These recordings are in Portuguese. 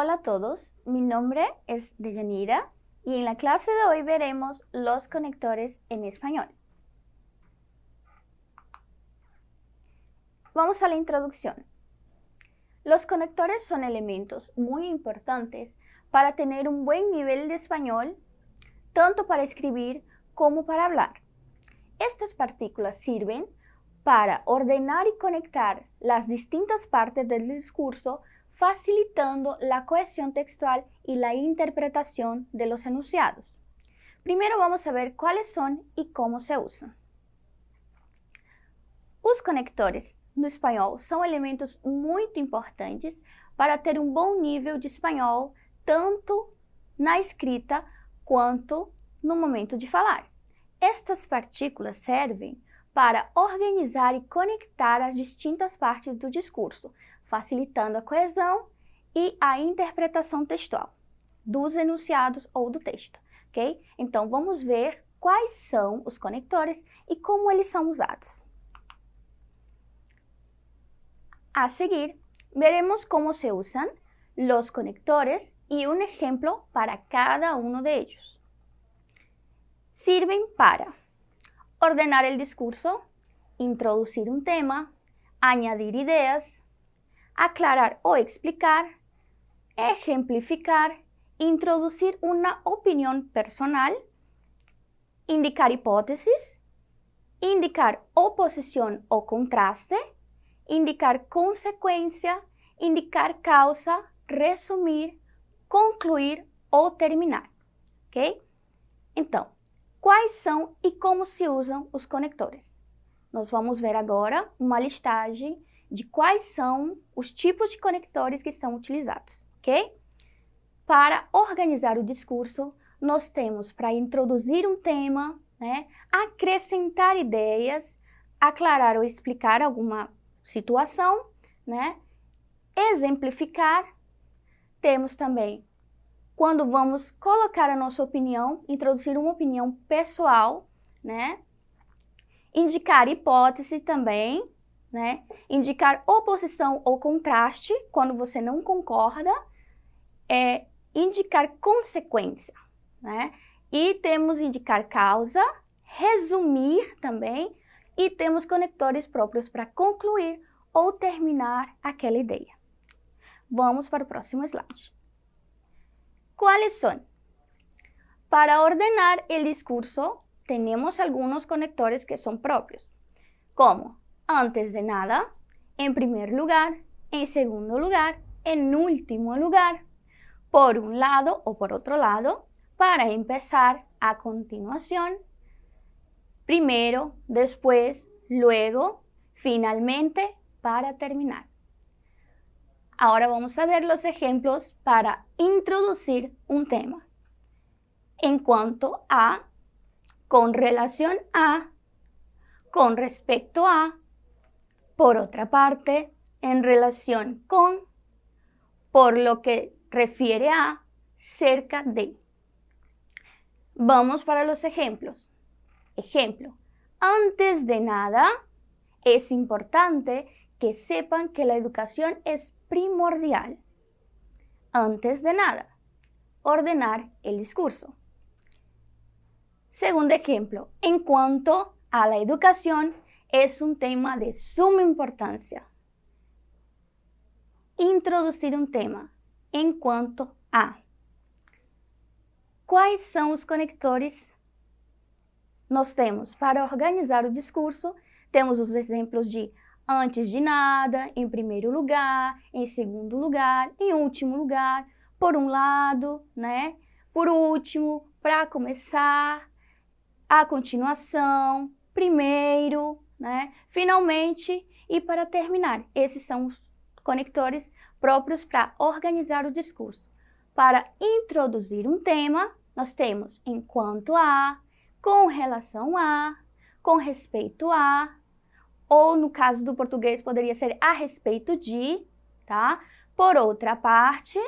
Hola a todos, mi nombre es Deyanira y en la clase de hoy veremos los conectores en español. Vamos a la introducción. Los conectores son elementos muy importantes para tener un buen nivel de español, tanto para escribir como para hablar. Estas partículas sirven para ordenar y conectar las distintas partes del discurso, facilitando la cohesión textual y la interpretación de los enunciados. Primero vamos a ver cuáles son e como se usam. Os conectores no espanhol são elementos muito importantes para ter um bom nível de espanhol, tanto na escrita quanto no momento de falar. Estas partículas servem para organizar e conectar as distintas partes do discurso, facilitando a coesão e a interpretação textual dos enunciados ou do texto, ok? Então, vamos ver quais são os conectores e como eles são usados. A seguir, veremos cómo se usan los conectores y un ejemplo para cada uno de ellos. Sirven para ordenar el discurso, introducir un tema, añadir ideas, aclarar o explicar, ejemplificar, introducir una opinión personal, indicar hipótesis, indicar oposición o contraste, indicar consequência, indicar causa, resumir, concluir ou terminar, ok? Então, quais são e como se usam os conectores? Nós vamos ver agora uma listagem de quais são os tipos de conectores que são utilizados, ok? Para organizar o discurso, nós temos para introduzir um tema, acrescentar ideias, aclarar ou explicar alguma situação, exemplificar. Temos também quando vamos colocar a nossa opinião, introduzir uma opinião pessoal, indicar hipótese também, indicar oposição ou contraste, quando você não concorda, indicar consequência, e temos indicar causa, resumir também, e temos conectores próprios para concluir ou terminar aquela ideia. Vamos para o próximo slide. ¿Cuáles son? Para ordenar el discurso, tenemos algunos conectores que son propios, como antes de nada, en primer lugar, en segundo lugar, en último lugar, por un lado o por otro lado, para empezar, a continuación, primero, después, luego, finalmente, para terminar. Ahora vamos a ver los ejemplos para introducir un tema. En cuanto a, con relación a, con respecto a, por otra parte, en relación con, por lo que refiere a, cerca de. Vamos para los ejemplos. Ejemplo, antes de nada, es importante que sepan que la educación es primordial. Antes de nada, ordenar el discurso. Segundo ejemplo, en cuanto a la educación, es un tema de suma importancia. Introducir um tema. En cuanto a. Quais são os conectores? Nós temos, para organizar o discurso, temos os exemplos de antes de nada, em primeiro lugar, em segundo lugar, em último lugar, por um lado, por último, para começar, a continuação, primeiro, finalmente e para terminar. Esses são os conectores próprios para organizar o discurso. Para introduzir um tema, nós temos enquanto a, com relação a, com respeito a, ou no caso do português poderia ser a respeito de, tá? Por outra parte,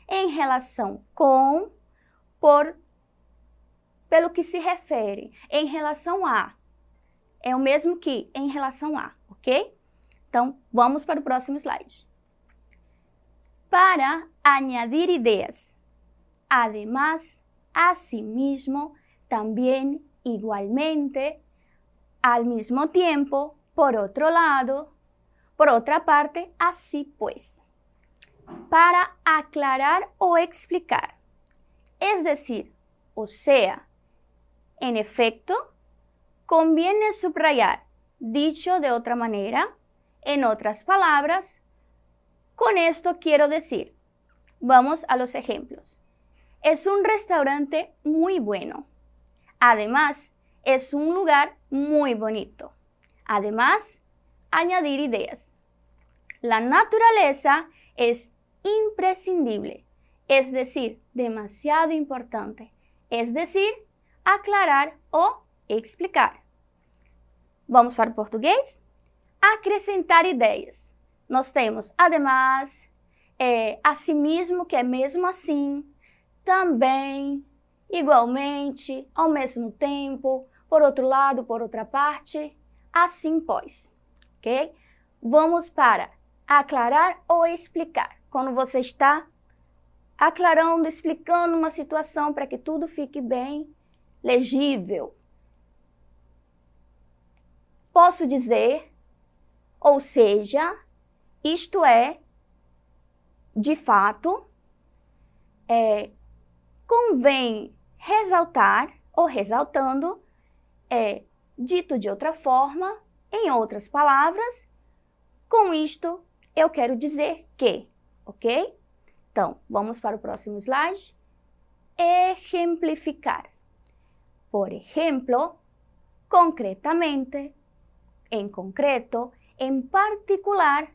em relação com, pelo que se refere, em relação a. É o mesmo que em relação a, ok? Então, vamos para o próximo slide. para añadir ideas. Además, asimismo, también, igualmente, al mismo tiempo, por otro lado, por otra parte, así pues. Para aclarar o explicar. Es decir, o sea, en efecto, conviene subrayar, dicho de otra manera, en otras palabras, con esto quiero decir, vamos a los ejemplos. Es un restaurante muy bueno. Además, es un lugar muy bonito. Además, añadir ideas. La naturaleza es imprescindible, es decir, demasiado importante, es decir, aclarar o explicar. Vamos para o português? Acrescentar ideias. Nós temos además, asimismo, que é mesmo assim, também, igualmente, ao mesmo tempo, por outro lado, por outra parte, assim pois, ok? Vamos para aclarar ou explicar. Quando você está aclarando, explicando uma situação para que tudo fique bem legível. Posso dizer, ou seja, isto é, de fato, convém ressaltar ou ressaltando, dito de outra forma, em outras palavras, com isto eu quero dizer que, ok? Então, vamos para o próximo slide. Ejemplificar. Por ejemplo, concretamente, en concreto, en particular,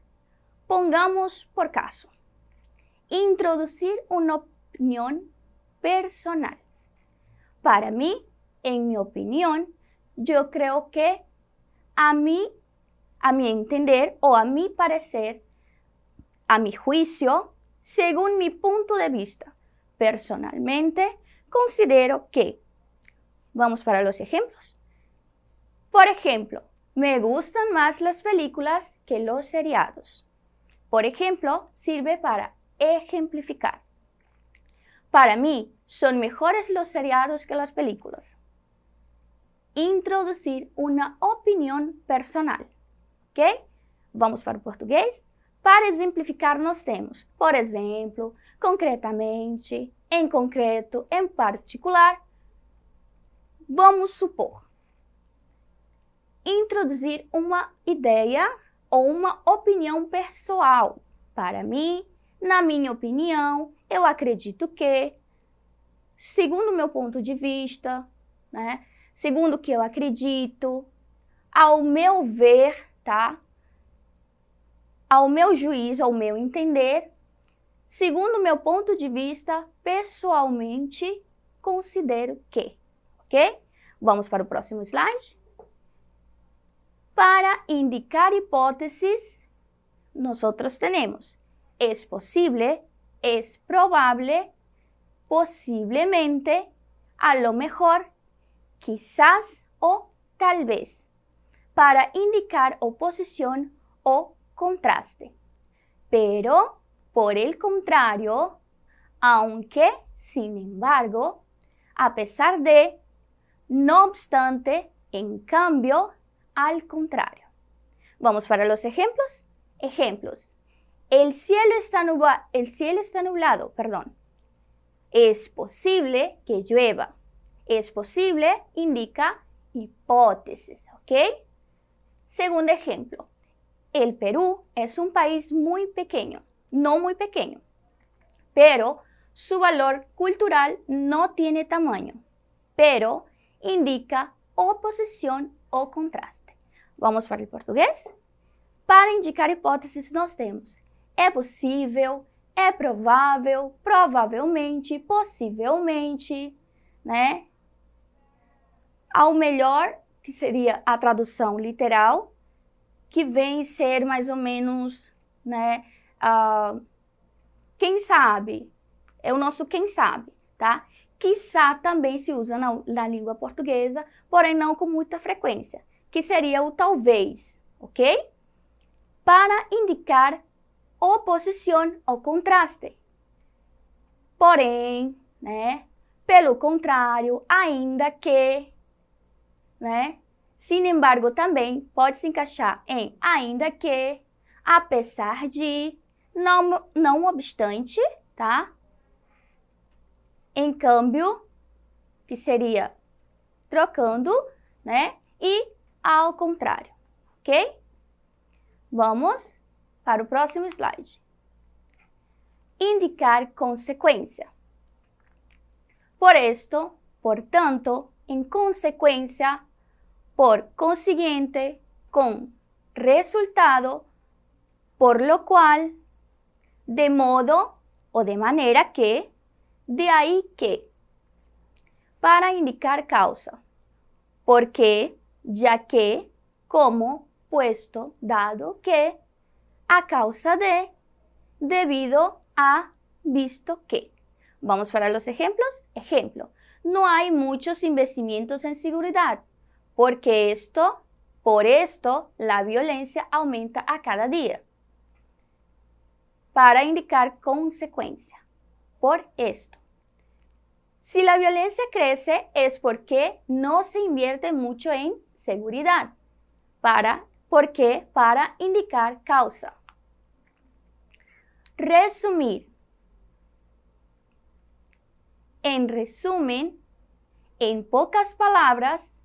pongamos por caso. Introducir una opinión personal. Para mí, en mi opinión, yo creo que a mi entender o a mi parecer, a mi juicio, según mi punto de vista, personalmente, considero que, vamos para los ejemplos. Por ejemplo, me gustan más las películas que los seriados. Por ejemplo, sirve para ejemplificar. Para mí, son mejores los seriados que las películas. Introducir una opinión personal. ¿Ok? Vamos para o português? Para exemplificar, nós temos, por exemplo, concretamente, em concreto, em particular. Vamos supor. Introduzir uma ideia ou uma opinião pessoal. Para mim, na minha opinião, eu acredito que, segundo o meu ponto de vista, né? Segundo o que eu acredito, ao meu ver, tá? Ao meu juízo, ao meu entender, segundo o meu ponto de vista, pessoalmente, considero que, ok? Vamos para o próximo slide. Para indicar hipótesis, nosotros tenemos es posible, es probable, posiblemente, a lo mejor, quizás o tal vez, para indicar oposición o contraste. Pero, por el contrario, aunque, sin embargo, a pesar de, no obstante, en cambio, al contrario. Vamos para los ejemplos. Ejemplos. El cielo está nublado, perdón. Es posible que llueva. Es posible indica hipótesis, ¿ok? Segundo ejemplo. El Perú es un país muy pequeño, no muy pequeño, pero su valor cultural no tiene tamaño, pero indica oposición o contraste. Vamos para o português? Para indicar hipóteses, nós temos é possível, é provável, provavelmente, possivelmente, né? Ao melhor, que seria a tradução literal, que vem ser mais ou menos, né? Quem sabe? É o nosso quem sabe, tá? Quiçá também se usa na língua portuguesa, porém não com muita frequência, que seria o talvez, ok? Para indicar oposição ou contraste. Porém, né? Pelo contrário, ainda que, né? Sin embargo, também pode se encaixar em ainda que, apesar de, não obstante, tá? Em câmbio, que seria trocando, né? E ao contrário, ok? Vamos para o próximo slide. Indicar consequência. Por esto, por tanto, en consecuencia, por consiguiente, con resultado, por lo cual, de modo o de manera que, de ahí que. Para indicar causa. ¿Por qué? Ya que, como, puesto, dado que, a causa de, debido a, visto que. Vamos para los ejemplos. Ejemplo, no hay muchos investimentos en seguridad, porque por esto, la violencia aumenta a cada día. Para indicar consecuencia, por esto. Si la violencia crece es porque no se invierte mucho en seguridad. ¿Por qué? Para indicar causa. Resumir. En resumen, en pocas palabras,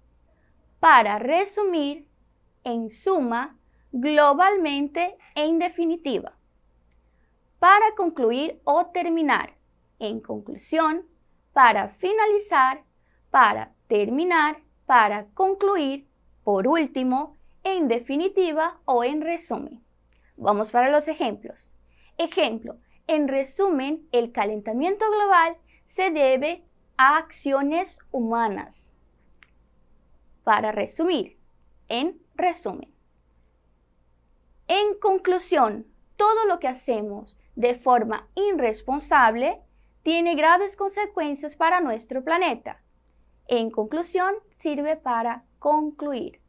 para resumir, en suma, globalmente, en definitiva. Para concluir o terminar, en conclusión, para finalizar, para terminar, para concluir, por último, en definitiva o en resumen. Vamos para los ejemplos. Ejemplo, en resumen, el calentamiento global se debe a acciones humanas. Para resumir, en resumen. En conclusión, todo lo que hacemos de forma irresponsable tiene graves consecuencias para nuestro planeta. En conclusión, sirve para concluir.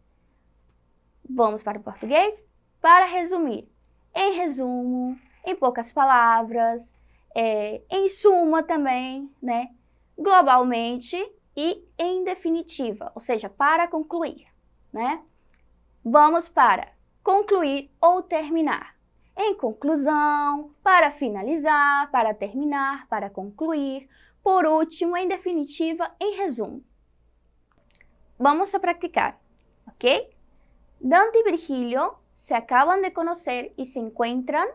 Vamos para o português? Para resumir. Em resumo, em poucas palavras, em suma também, né? Globalmente e em definitiva, ou seja, para concluir, né? Vamos para concluir ou terminar. Em conclusão, para finalizar, para terminar, para concluir, por último, em definitiva, em resumo. Vamos a practicar, ¿ok? Dante y Virgilio se acaban de conocer y se encuentran,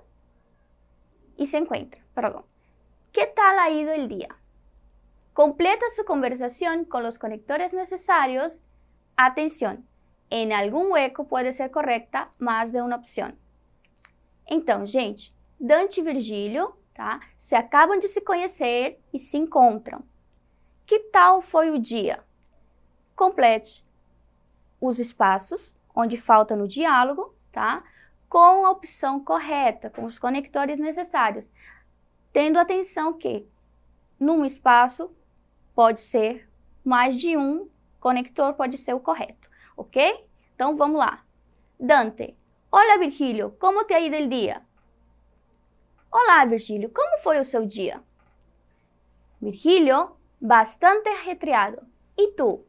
perdón. ¿Qué tal ha ido el día? Completa su conversación con los conectores necesarios. Atención, en algum hueco pode ser correta mais de uma opção. Então, gente, Dante e Virgílio, tá? Se acabam de se conhecer e se encontram. Que tal foi o dia? Complete os espaços onde falta no diálogo, tá? Com a opção correta, com os conectores necessários. Tendo atenção que, num espaço, pode ser mais de um conector, pode ser o correto, ok? Então, vamos lá. Dante. Hola, Virgilio, ¿cómo te ha ido el día? Hola, Virgilio, ¿cómo fue o seu dia? Virgilio, bastante ajetreado. E tu?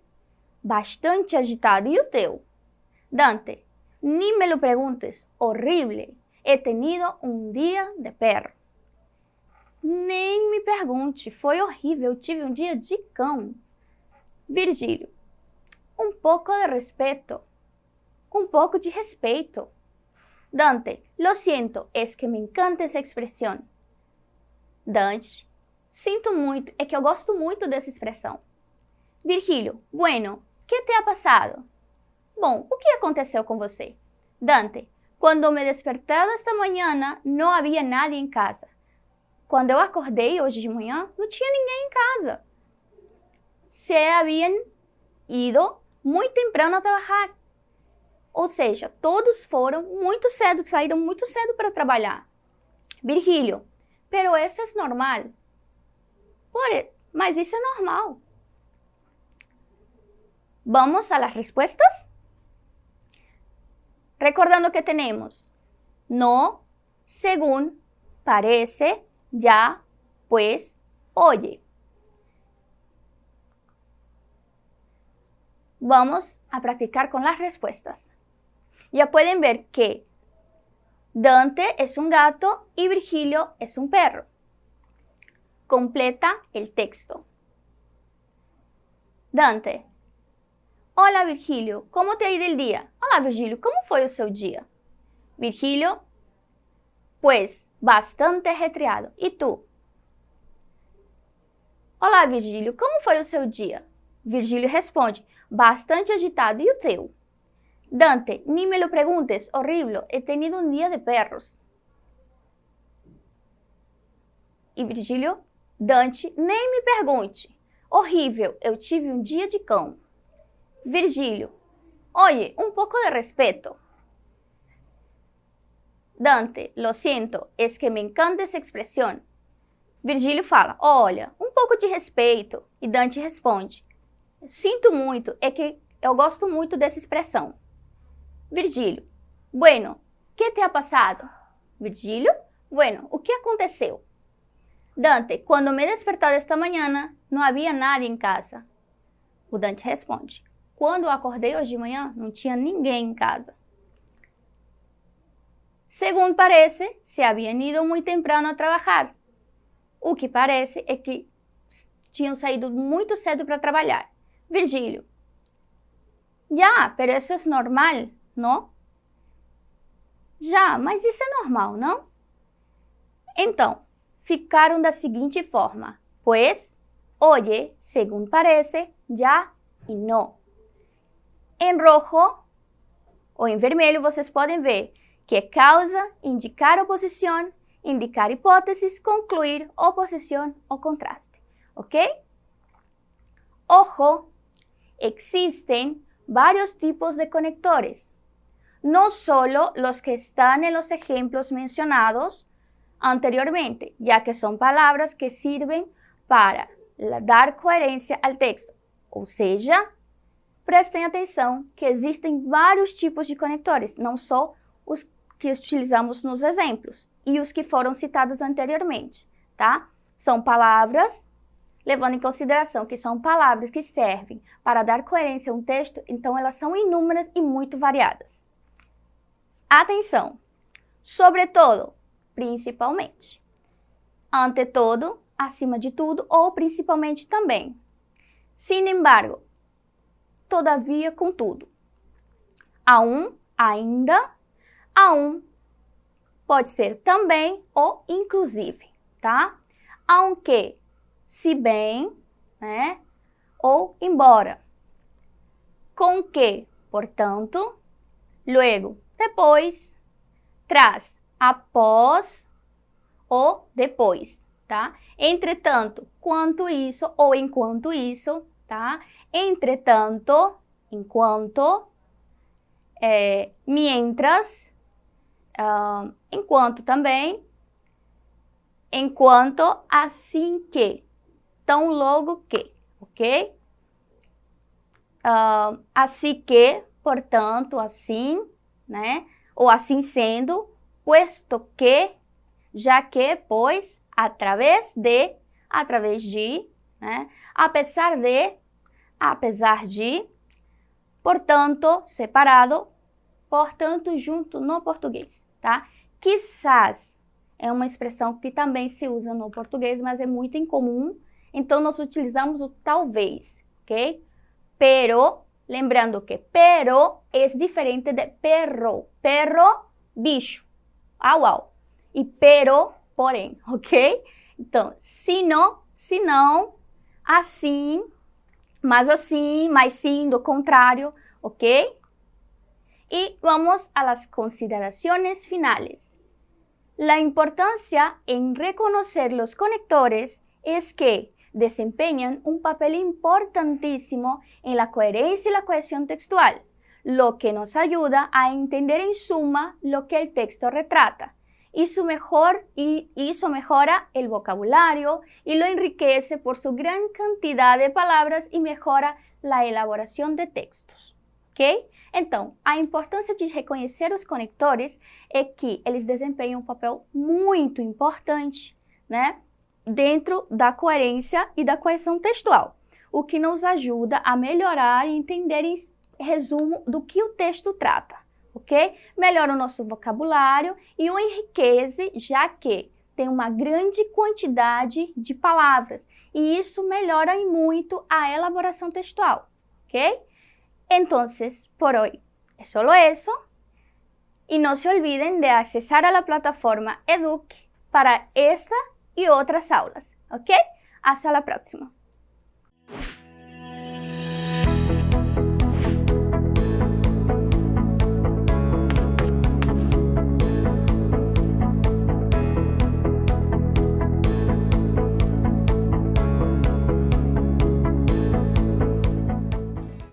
Bastante agitado. E o teu? Dante, ni me lo preguntes, horrible. He tenido un día de perro. Nem me pergunte, foi horrível, eu tive um dia de cão. Virgílio, um pouco de respeto. Um pouco de respeito. Dante, lo siento, es que me encanta essa expressão. Dante, sinto muito, é que eu gosto muito dessa expressão. Virgílio, bueno, ¿qué te ha pasado? Bom, o que aconteceu com você? Dante, quando me desperté esta manhã, não havia nadie em casa. Quando eu acordei hoje de manhã, não tinha ninguém em casa. Se haviam ido muito temprano a trabalhar. Ou seja, todos foram muito cedo, saíram muito cedo para trabalhar. Virgílio, pero eso es normal. Mas isso é normal. Vamos a las respuestas. Recordando que tenemos no, según, parece, ya, pues, oye. Vamos a practicar con las respuestas. Ya pueden ver que Dante es un gato y Virgilio es un perro. Completa el texto. Dante: Hola Virgilio, ¿cómo te ha ido el día? Hola Virgilio, ¿cómo fue o seu día? Virgilio: Pues, bastante ajetreado. ¿Y tú? Olá Virgilio, como foi o seu dia? Virgilio responde: Bastante agitado. ¿Y o teu? Dante: Ni me lo preguntes, horrible, he tenido un día de perros. E Virgilio: Dante, nem me pergunte. Horrível, eu tive um dia de cão. Virgilio: Oye, un poco de respeto. Dante: Lo siento, es que me encanta essa expressão. Virgilio fala: Olha, um pouco de respeito. E Dante responde: Sinto muito, é que eu gosto muito dessa expressão. Virgilio: Bueno, ¿qué te ha pasado? Virgilio: Bueno, o que aconteceu? Dante: Quando me he despertado esta manhã, não havia nadie em casa. O Dante responde: Quando eu acordei hoje de manhã, não tinha ninguém em casa. Según parece, se habían ido muy temprano a trabajar. O que parece é que tinham saído muito cedo para trabalhar. Virgilio: Já, pero isso é normal, não? Já, mas isso é normal, não? Então, ficaram da seguinte forma: Pues, oye, según parece, ya e no. Em rojo ou em vermelho vocês podem ver que é causa, indicar oposição, indicar hipótesis, concluir oposición o contraste. ¿Ok? Ojo, existen varios tipos de conectores, no solo los que están en los ejemplos mencionados anteriormente, ya que son palabras que sirven para dar coerência al texto. Ou seja, prestem atenção que existem vários tipos de conectores, não só os que utilizamos nos exemplos e os que foram citados anteriormente, tá? São palavras, levando em consideração que são palavras que servem para dar coerência a um texto, então elas são inúmeras e muito variadas. Atenção! Sobretudo, principalmente. Ante todo, acima de tudo ou principalmente também. Sin embargo, todavia, contudo. Aún, ainda, aún, pode ser também ou inclusive, tá? Aunque, se bem, né? Ou embora. Com que, portanto, luego, depois, tras, após ou depois, tá? Entretanto, quanto isso ou enquanto isso, tá? Entretanto, enquanto, mientras, enquanto também, enquanto, assim que, tão logo que, ok? Assim que, portanto, assim, né? Ou assim sendo, puesto que, já que, pois, através de, né? Apesar de, portanto, separado, portanto, junto no português, tá? Quizás é uma expressão que também se usa no português, mas é muito incomum, então nós utilizamos o talvez, ok? Pero, lembrando que pero é diferente de perro. Perro, bicho, au. E pero, porém, ok? Então, se não, assim, mas sim, do contrário, ok? Y vamos a las consideraciones finales. La importancia en reconocer los conectores es que desempeñan un papel importantísimo en la coherencia y la cohesión textual, lo que nos ayuda a entender en suma lo que el texto retrata. Eso mejora el vocabulario y lo enriquece por su gran cantidad de palabras y mejora la elaboración de textos. ¿Ok? Então, a importância de reconhecer os conectores é que eles desempenham um papel muito importante, né, dentro da coerência e da coesão textual, o que nos ajuda a melhorar e entender em resumo do que o texto trata, ok? Melhora o nosso vocabulário e o enriquece, já que tem uma grande quantidade de palavras e isso melhora muito a elaboração textual, ok? Entonces, por hoy es solo eso y no se olviden de accesar a la plataforma Educ para esta y otras aulas, ¿ok? Hasta la próxima.